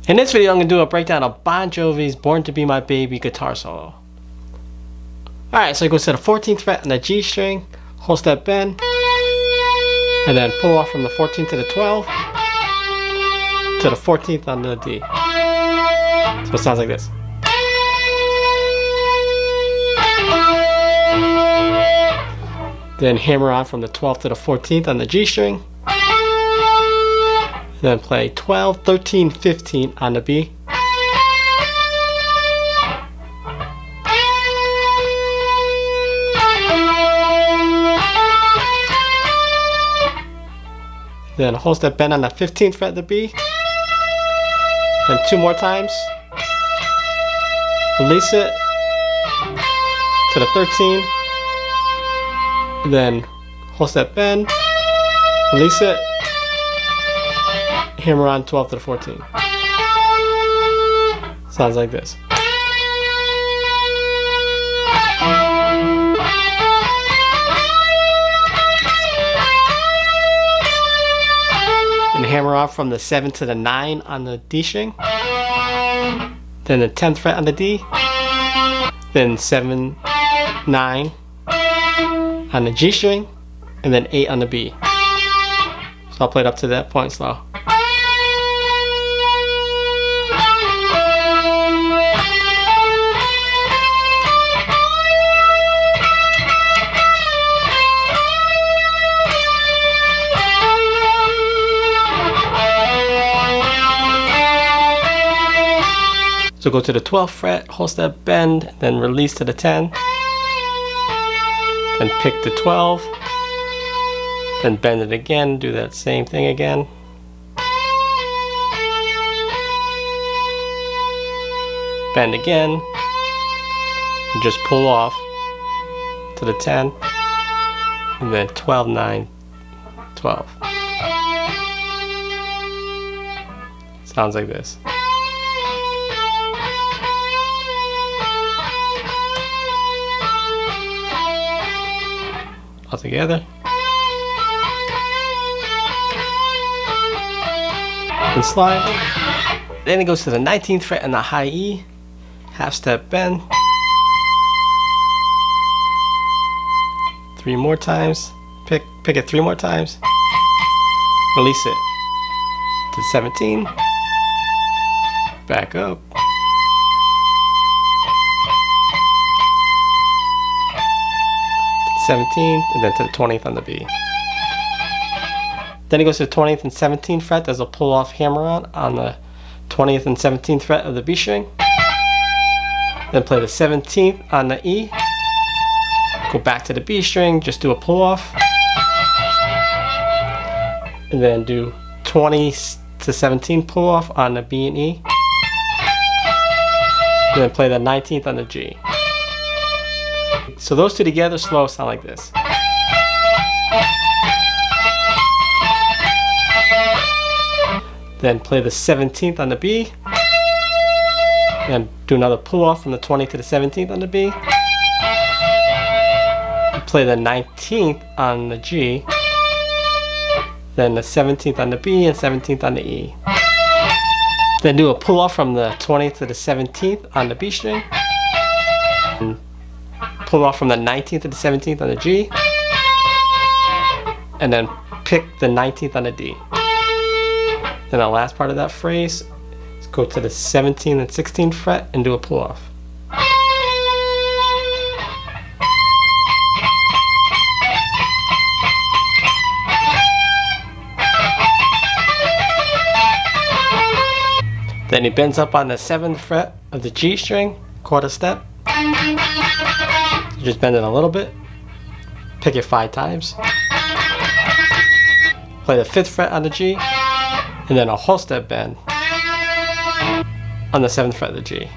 In this video, I'm going to do a breakdown of Bon Jovi's Born to Be My Baby guitar solo. Alright, so it goes to the 14th fret on the G string, whole step bend, and then pull off from the 14th to the 12th, to the 14th on the D. So it sounds like this. Then hammer on from the 12th to the 14th on the G string. Then play 12, 13, 15 on the B. Then whole step bend on the 15th fret of the B. Then 2 more times. Release it to the 13. Then whole step bend. Release it. Hammer on 12 to the 14. Sounds like this. And hammer off from the 7 to the 9 on the D string. Then the 10th fret on the D. Then 7, 9 on the G string. And then 8 on the B. So I'll play it up to that point slow. So go to the 12th fret, whole step bend, then release to the 10. Then pick the 12. Then bend it again, do that same thing again. Bend again. And just pull off to the 10. And then 12, 9, 12. Sounds like this. All together. And slide. Then it goes to the 19th fret and the high E. Half step bend. 3 more times. Pick it 3 more times. Release it to 17. Back up. To 17th and then to the 20th on the B. Then it goes to the 20th and 17th fret. There's a pull off hammer on the 20th and 17th fret of the B string. Then play the 17th on the E. Go back to the B string, just do a pull off. And then do 20 to 17 pull off on the B and E. And then play the 19th on the G. So those two together slow sound like this. Then play the 17th on the B. And do another pull off from the 20th to the 17th on the B. Play the 19th on the G. Then the 17th on the B and 17th on the E. Then do a pull off from the 20th to the 17th on the B string. And pull off from the 19th to the 17th on the G. And then pick the 19th on the D. Then the last part of that phrase is go to the 17th and 16th fret and do a pull off. Then he bends up on the 7th fret of the G string, quarter step. Just bend it a little bit. Pick it 5 times. Play the 5th fret on the G. And then a whole step bend on the 7th fret of the G.